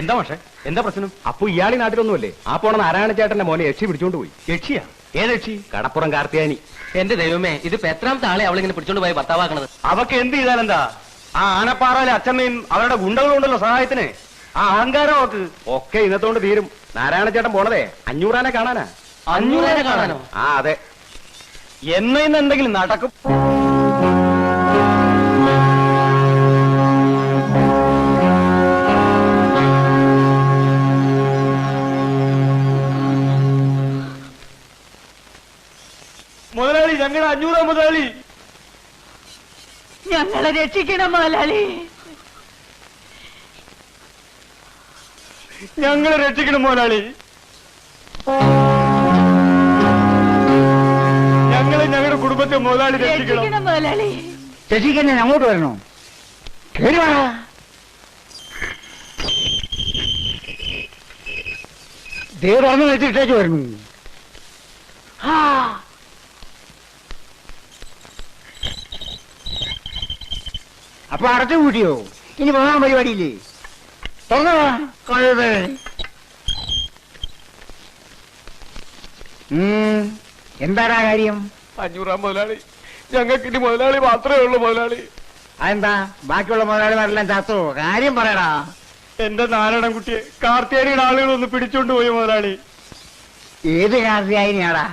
എന്താ പക്ഷേ എന്താ പ്രശ്നം? അപ്പൊ ഇയാളി നാട്ടിലൊന്നുമല്ലേ? ആ പോണ നാരായണ ചേട്ടന്റെ മോനെ യക്ഷി പിടിച്ചോണ്ട് പോയി. യക്ഷിയാ? ഏത് യക്ഷി? കടപ്പുറം കാർത്തിയാനി. എന്റെ ദൈവമേ, ഇതിപ്പോ എത്രാമത്തെ ആളെ അവളിങ്ങനെ പിടിച്ചോണ്ട് പോയി ഭർത്താവാക്കണത്? അവക്ക് എന്ത് ചെയ്താലെന്താ? ആ ആനപ്പാറയിലെ അച്ഛമ്മയും അവരുടെ ഗുണ്ടകളുണ്ടല്ലോ സഹായത്തിന്. ആ അഹങ്കാരം അവക്ക് ഒക്കെ ഇന്നത്തോണ്ട് തീരും. നാരായണ ചേട്ടൻ പോണതേ 500 ആനെ കാണാനാ. 500 ആനെ കാണാനോ? ആ അതെ. ഇന്ന് എന്തെങ്കിലും നടക്കും. മുതലാളി, ഞങ്ങളുടെ 500 മുതലാളി, ഞങ്ങളെ രക്ഷിക്കണം മുതലാളി, ഞങ്ങളെ രക്ഷിക്കണം മുതലാളി, ഞങ്ങളെ ഞങ്ങളുടെ കുടുംബത്തെ മുതലാളി രക്ഷിക്കണം മുതലാളി. രക്ഷിക്കാൻ ഞാൻ അങ്ങോട്ട് വരണോ? കേറി വാ. ദേ തുറന്നു വെച്ചിട്ടേക്ക് വരുന്നു. അപ്പൊ അടച്ചു കൂട്ടിയോ? ഇനി പോകാൻ പരിപാടിയില്ലേ? തുറന്നോ കഴുതേ. എന്താടാ കാര്യം? 500 മുതലാളി, ഞങ്ങൾക്ക് ഇനി മുതലാളി മാത്രമേ ഉള്ളൂ മുതലാളി. അതെന്താ ബാക്കിയുള്ള മുതലാളിമാരെല്ലാം ചത്തോ? കാര്യം പറയടാ. എന്റെ നാരായണൻ കുട്ടിയെ കാർത്തിയാനിയുടെ ആളുകളൊന്ന് പിടിച്ചോണ്ട് പോയി മുതലാളി. ഏത് കാർത്തിയാനിയാടാ?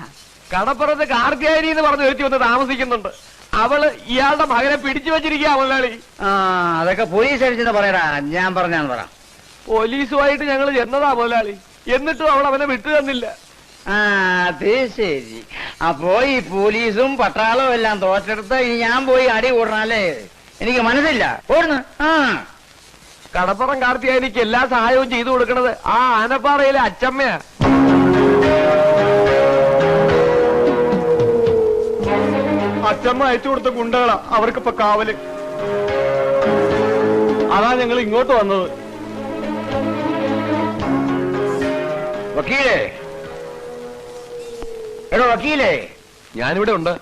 കടപ്പുറത്ത് കാർത്തിയാനി എന്ന് പറഞ്ഞ് വെച്ച് വന്ന് താമസിക്കുന്നുണ്ട്. അവള് ഇയാളുടെ മകനെ പിടിച്ചു വെച്ചിരിക്കുക മുതലാളി. ആ അതൊക്കെ പോലീസ് അടിച്ചെന്ന് പറയടാ. ഞാൻ പറഞ്ഞാന്ന് പറ. പോലീസുമായിട്ട് ഞങ്ങൾ ചെന്നതാ മുതലാളി, എന്നിട്ടും അവൾ അവനെ വിട്ടു തന്നില്ല. ആ അത് ശരി. അപ്പോ ഈ പോലീസും പട്ടാളവും എല്ലാം തോറ്റെടുത്ത് ഇനി ഞാൻ പോയി അടി കൂടണല്ലേ? എനിക്ക് മനസ്സില്ല. ഓടുന്നു. ആ കടപ്പുറം കാർത്തിയാനിക്ക് എല്ലാ സഹായവും ചെയ്തു കൊടുക്കണത് ആ ആനപ്പാറയിലെ അച്ചമ്മയാ. അച്ചമ്മ അയച്ചു കൊടുത്ത ഗുണ്ടകളാ അവർക്കിപ്പോ കാവല്. അതാ ഞങ്ങൾ ഇങ്ങോട്ട് വന്നത്. വക്കീലേ, എടോ വക്കീലേ. ഞാനിവിടെ ഉണ്ട്.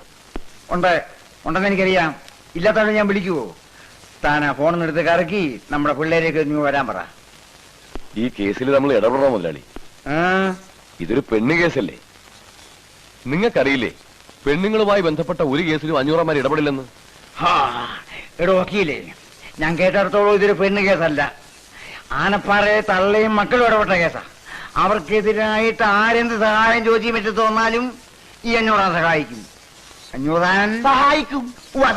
ഉണ്ടെന്ന് എനിക്കറിയാം. ഇല്ലാത്തവരെ ഞാൻ വിളിക്കുവോ? താനാ ഫോണിൽ എടുത്ത് കറക്കി നമ്മുടെ പിള്ളേരേക്ക് നീ വരാൻ പറ. ഈ കേസിൽ നമ്മൾ ഇടപെടണം മുതലാളി. ഇതൊരു പെണ്ണ് കേസല്ലേ? നിങ്ങൾക്കറിയില്ലേ പെണ്ണുങ്ങളുമായി ബന്ധപ്പെട്ട ഒരു കേസിലും 500 ഇടപെടില്ലെന്ന്? എടോ വക്കീലേ, ഞാൻ കേട്ടിടത്തോളം ഇതൊരു പെണ്ണ് കേസല്ല. ആനപ്പാറയെ തള്ളയും മക്കളും ഇടപെട്ട കേസാ. അവർക്കെതിരായിട്ട് ആരെന്ത് സഹായം ചോദിച്ചു പറ്റി തോന്നാലും ഈ 500 സഹായിക്കും. 500 സഹായിക്കും.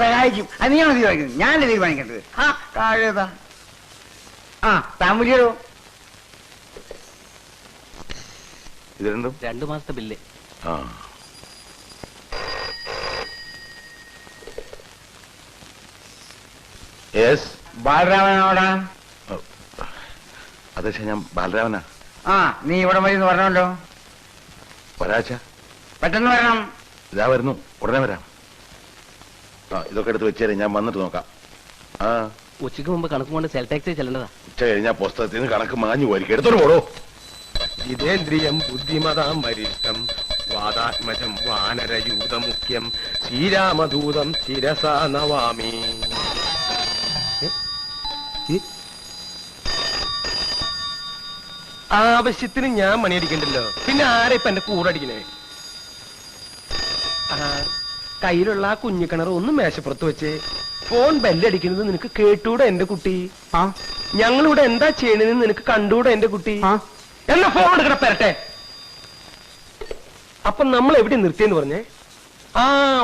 സഹായിക്കും. അത് നീയാണ് തീരുമാനിക്കുന്നത്, ഞാനല്ലേ തീരുമാനിക്കേണ്ടത്. താഴേതാ. താൻ വിളിയടോ. ഇത് രണ്ടും 2 മാസത്തെ ബില്ല്. ബാലരാമനോടാ? അതെ, ഞാൻ ബാലരാമനാ. നീ ഇവിടെ മതി പറഞ്ഞല്ലോ. ഒരാഴ്ച പെട്ടെന്ന് വരണം. ഇതാ വരുന്നു, ഉടനെ വരാം. ഇതൊക്കെ എടുത്ത് വെച്ചേരെ, ഞാൻ വന്നിട്ട് നോക്കാം. ഉച്ചയ്ക്ക് മുമ്പ് കണക്ക് കൊണ്ട് സെൽ ടാക്സി ചെല്ലേണ്ടതാ. ഉച്ച കഴിഞ്ഞാൽ പുസ്തകത്തിൽ നിന്ന് കണക്ക് മാഞ്ഞു പോയിരിക്കും. എടുത്തോട്ട് പോടോ. ജിതേന്ദ്രിയം ബുദ്ധിമതാം വരിഷ്ഠം വാദാത്മജം വാനരയൂതമുഖ്യം ശ്രീരാമദൂതം ശിരസാ നവാമി. ആവശ്യത്തിന് ഞാൻ മണിയടിക്കണ്ടല്ലോ, പിന്നെ ആരെ ഇപ്പൊ എന്റെ കൂടടിക്കണേ? കയ്യിലുള്ള ആ കുഞ്ഞിക്കിണർ ഒന്ന് മേശപ്പുറത്ത് വെച്ച് ഫോൺ ബെല്ലടിക്കുന്നത് നിനക്ക് കേട്ടൂടെ എന്റെ കുട്ടി? ഞങ്ങളിവിടെ എന്താ ചെയ്യണെന്ന് നിനക്ക് കണ്ടൂടെ എന്റെ കുട്ടി? എന്നാ ഫോൺ എടുക്കണ പെരട്ടെ. അപ്പൊ നമ്മൾ എവിടെ നിർത്തിയെന്ന് പറഞ്ഞേ?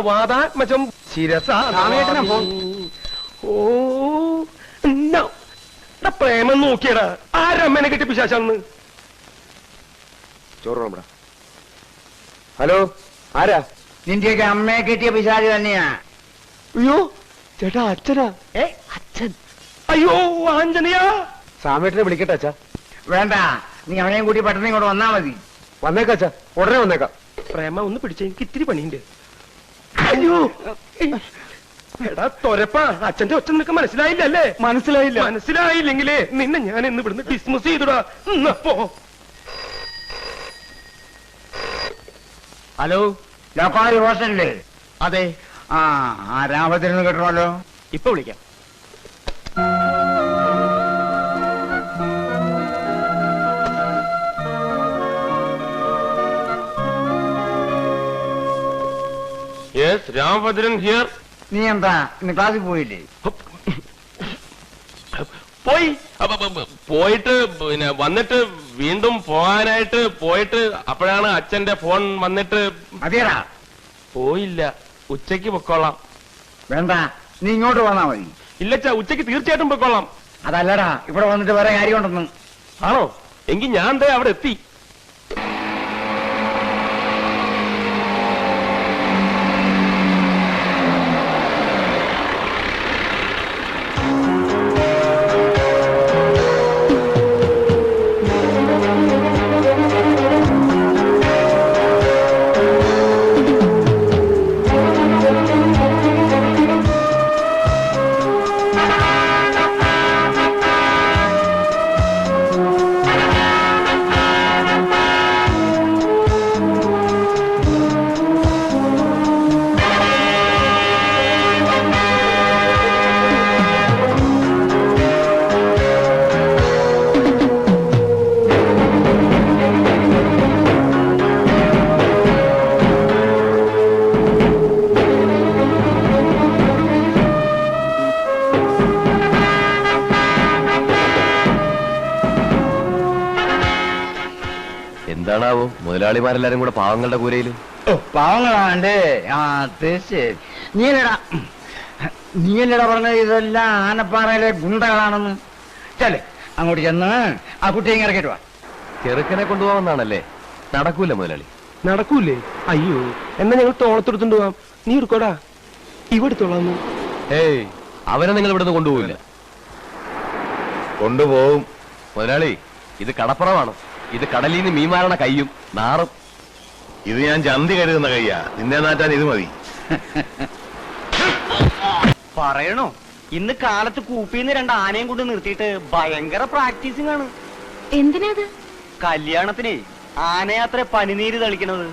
വാദാത്മജം ശിരസ. ഓ പ്രേമം നോക്കിയടാ. ആരമ്മനെ കെട്ടി പിശാചാന്ന്. ചോറ്. ഹലോ, ആരാ? നിന്റെയൊക്കെ അമ്മയെ കെട്ടിയ പിശാച് തന്നെയാ. അയ്യോ ചേട്ടാ, അച്ഛനാ? അച്ഛൻ? അയ്യോ ആഞ്ജനയാ. സാമേട്ടനെ വിളിക്കട്ടെ അച്ഛാ? വേണ്ട, നീ അവനെയും കൂട്ടി പെട്ടെന്ന് ഇങ്ങോട്ട് വന്നാ മതി. വന്നേക്കാം അച്ഛാ, ഉടനെ വന്നേക്കാം. പ്രേമ ഒന്ന് പിടിച്ച, എനിക്ക് ഇത്തിരി പണിയുണ്ട്. അയ്യോ എടാ തൊരപ്പാ, അച്ഛന്റെ ഒച്ച നിനക്ക് മനസ്സിലായില്ലല്ലേ? മനസ്സിലായില്ലെങ്കിലേ നിന്നെ ഞാൻ ഇന്ന് ഇവിടുന്ന് ഡിസ്മിസ് ചെയ്തുടാ. പോ. ഹലോ, ലോക്കാളി ഹോസ്റ്റലില്ലേ? അതെ. രാമത്തിരുന്ന് കേട്ടണല്ലോ. ഇപ്പൊ വിളിക്കാം. Yes Ramabhadran here. നീ എന്താ ഇന്ന് ക്ലാസ്സിൽ പോയില്ലേ? പോയി പോയിട്ട് പിന്നെ വന്നിട്ട് വീണ്ടും പോകാനായിട്ട് പോയിട്ട് അപ്പോഴാണ് അച്ഛന്റെ ഫോൺ വന്നിട്ട് അതേടാ. പോയില്ല. ഉച്ചയ്ക്ക് പൊക്കോളാം. വേണ്ട, നീ ഇങ്ങോട്ട് വന്നാ മതി. ഇല്ലച്ചാ, ഉച്ചയ്ക്ക് തീർച്ചയായിട്ടും പൊക്കോളാം. അതല്ലടാ, ഇവിടെ വന്നിട്ട് വേറെ കാര്യമുണ്ടെന്ന്. ആണോ? എങ്കിൽ ഞാൻ ദേ അവിടെ എത്തി. എന്താണാവോ മുതലാളിമാരെല്ലാരും കൂടെ പാവങ്ങളുടെ കൂരയില്? പാവങ്ങളാണ്ട്. ആ തീർച്ചയായും. നീയല്ലടാ പറഞ്ഞത് ഇതെല്ലാം ആനപ്പാറയിലെ ഗുണ്ടകളാണെന്ന്. ചെല്ലേ അങ്ങോട്ട് ചെന്ന് ആ കുട്ടിയെ ഇറക്കിട്ട് വാ. ചെറുക്കനെ കൊണ്ടുപോകാമെന്നാണല്ലേ? നടക്കൂല മുതലാളി. നടക്കൂലേ? അയ്യോ, എന്നാ ഞങ്ങൾ തോളത്തെടുത്തോണ്ട് പോവാം. നീ എടുക്കോടാ, ഇവിടുത്തോളാന്ന്. ഏയ്, അവനെ നിങ്ങൾ ഇവിടുന്ന് കൊണ്ടുപോകില്ല. കൊണ്ടുപോകും മുതലാളി. ഇത് കടപ്പുറമാണ്. ഇത് കടലിൽ നിന്ന് മീൻമാരണ കയ്യും നാറും. ഇത് ഞാൻ ചന്തി കരുതുന്ന കയ്യാ. നിന്നെ നാറ്റാൻ ഇത് മതി. പറയണോ? ഇന്ന് കാലത്ത് കൂപ്പിന്ന് 2 ആനയും കൊണ്ട് നിർത്തിയിട്ട് ഭയങ്കര പ്രാക്ടീസിംഗ് ആണ്. എന്തിനാത്? കല്യാണത്തിനെ ആനയാത്ര പനിനീര് തളിക്കണത്.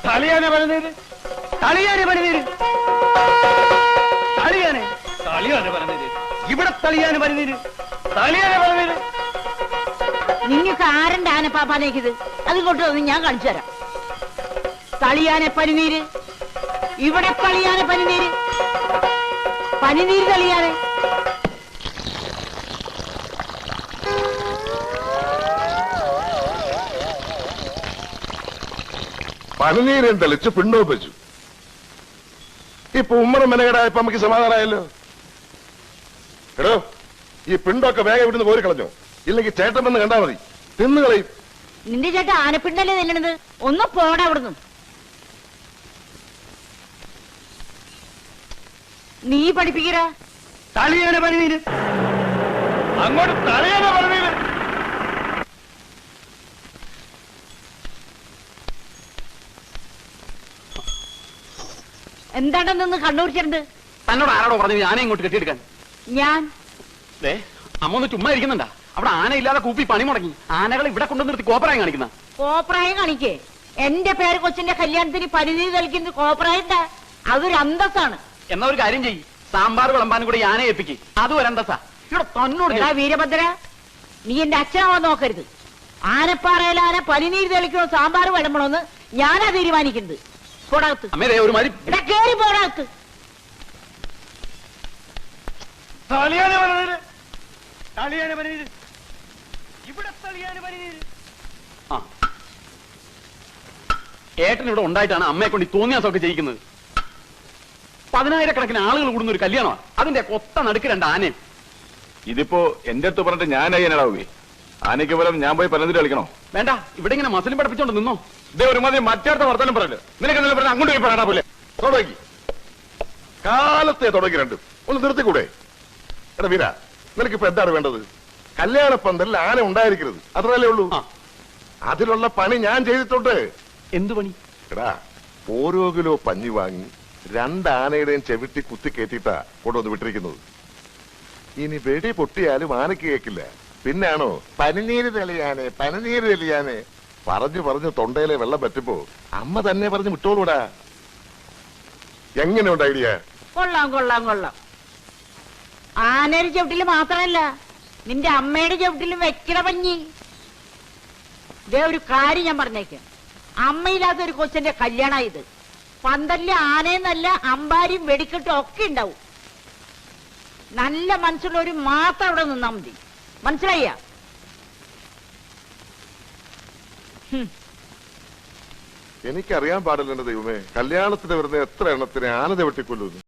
തളിയാന പനിനീര്, തളിയാന പനിനീര്, തളിയാനെ തളിയാന പനിനീര്, ഇവിടെ തളിയാന പനിനീര്, തളിയാന പനിനീര്. നിങ്ങൾക്ക് ആരന്റെ ആനപ്പാപ്പാനേക്കിത്? അതിങ്ങോട്ട് വന്ന് ഞാൻ കാണിച്ചു തരാം. തളിയാനെ പനിനീര്, ഇവിടെ തളിയാനെ പനിനീര്, പനിനീര് തളിയാനെ. പനിനീരം തെളിച്ച് പിണ്ടോപ്പിച്ചു. ഇപ്പൊ ഉമ്മറ മെനകേടായപ്പോ നമുക്ക് സമാധാനമായല്ലോ. എടോ, ഈ പിണ്ടൊക്കെ വേഗം ഇവിടുന്ന് പോരി കളഞ്ഞോ, ഇല്ലെങ്കിൽ ചേട്ടൻ വന്ന് കണ്ടാ മതി, തിന്നുകളയും. നിന്റെ ചേട്ടൻ ആനപ്പിണ്ടല്ലേ നില്ലണത്? ഒന്ന് പോടാ അവിടുന്ന്. നീ പഠിപ്പിക്കടാ. തളിയാന പനിനീര്, അങ്ങോട്ട് തളിയാന പനിനീര്. എന്താണ്ടാ നിന്ന് കണ്ണൂരിച്ചിട്ടുണ്ട്? തന്നോട് ആരോടോ പറഞ്ഞു ആന ഇങ്ങോട്ട് കെട്ടിയെടുക്കാൻ? ഞാൻ അമ്മ ഒന്ന് ചുമ്മാ ഇരിക്കുന്നുണ്ടാ? അവിടെ ആന ഇല്ലാതെ കൂപ്പി പണി മുടങ്ങി. ആനകൾ ഇവിടെ കൊണ്ടു നിർത്തി കോപ്പറായി കാണിക്കുന്ന കോപ്രായം കാണിക്കേ? എന്റെ പേര് കൊച്ചിന്റെ കല്യാണത്തിന് പനിനീര് തളിക്കുന്ന കോപ്രായണ്ടാ? അതൊരു അന്തസ്സാണ്. എന്നാ ഒരു കാര്യം ചെയ്യ്, സാമ്പാർ വിളമ്പാനും കൂടെ ആന ഏൽപ്പിക്ക്. അത് ഒരന്തസാ. ഇവിടെ തന്നോട് എടാ വീരഭദ്ര, നീ എന്റെ അച്ഛനാവാൻ നോക്കരുത്. ആനപ്പാറയിൽ ആന പനിനീര് തെളിക്കണോ സാമ്പാർ വിളമ്പണോന്ന് ഞാനാ തീരുമാനിക്കുന്നത്. പോടാകത്ത്. അമ്മേ ഒരു മാതിരി എടാ കേറി പോടാകത്ത്. തളിയാന പനിനീര്, തളിയാന പനിനീര്, ഇവിടെ തളിയാന പനിനീര്. ആ ഏട്ടൻ ഇവിടെ ഉണ്ടായിട്ടാണ് അമ്മയെ കൊണ്ട് ഈ തോന്നിയാസമൊക്കെ ചെയ്യിക്കുന്നത്. 10,000 ആളുകൾ കൂടുന്ന ഒരു കല്യാണമാണ്. അതിന്റെ കൊത്ത നടുക്ക് 2 ആനയും. ഇതിപ്പോ എന്റെ അടുത്ത് പറഞ്ഞിട്ട് ഞാൻ അയ്യനാടാവുകയെ. ആനയ്ക്ക് പോലും ഞാൻ പോയി പനന്തിരി കളിക്കണോ? വേണ്ട, ഇവിടെ ഇങ്ങനെ മസിലും പഠിപ്പിച്ചോണ്ട് നിന്നോ. ഇതേ ഒരുമാതിരി മറ്റേടത്തെ വർത്താനം പറയല്ലോ. നിനക്ക് എന്തെങ്കിലും പറഞ്ഞാൽ അങ്ങോട്ട് പോയി പറയാനാ പോലെ തുടങ്ങി. കാലത്തെ തുടങ്ങി രണ്ടും ഒന്ന് നിർത്തിക്കൂടെ? എടാ വീര, നിനക്കിപ്പോ എന്താണ് വേണ്ടത്? കല്യാണ പന്തലിൽ ആന ഉണ്ടായിരിക്കരുത്, അത്രയല്ലേ ഉള്ളൂ. അതിലുള്ള പണി ഞാൻ ചെയ്തിട്ടുണ്ട്. എന്തു പണി? എടാ, ഓരോ കിലോ പഞ്ഞി വാങ്ങി 2 ആനയുടെയും ചെവിട്ടി കുത്തി കയറ്റിയിട്ടാ കൊണ്ടുവന്ന് വിട്ടിരിക്കുന്നത്. ഇനി വെടി പൊട്ടിയാലും ആനയ്ക്ക് കേൾക്കില്ല. പിന്നാണോ പനിനീര് തെളിയാനെ പനിനീര് തെളിയാനെ പറഞ്ഞു പറഞ്ഞു തൊണ്ടയിലെ വെള്ളം പറ്റുമ്പോ അമ്മ തന്നെ പറഞ്ഞു വിട്ടോളൂടാ. എങ്ങനെയുണ്ട് ഐഡിയ? കൊള്ളാം കൊള്ളാം കൊള്ളാം. ആനയുടെ ചവിട്ടില് മാത്രമല്ല, നിന്റെ അമ്മയുടെ ചവിട്ടിലും വെക്കണ പഞ്ഞി. ഇതേ ഒരു കാര്യം ഞാൻ പറഞ്ഞേക്കാം, അമ്മയില്ലാത്ത ഒരു കൊച്ചിന്റെ കല്യാണം ഇത്. പന്തലിലെ ആനയെന്നല്ല അമ്പാരിയും വെടിക്കെട്ടും ഒക്കെ ഉണ്ടാവും. നല്ല മനസ്സുള്ളവര് മാത്രം അവിടെ നിന്നാ മതി. മനസ്സിലായ? എനിക്കറിയാൻ പാടില്ല എന്റെ ദൈവമേ, കല്യാണത്തിന് വരുന്ന എത്ര എണ്ണത്തിന് ആന ചവിട്ടിക്കൊല്ലുന്നു.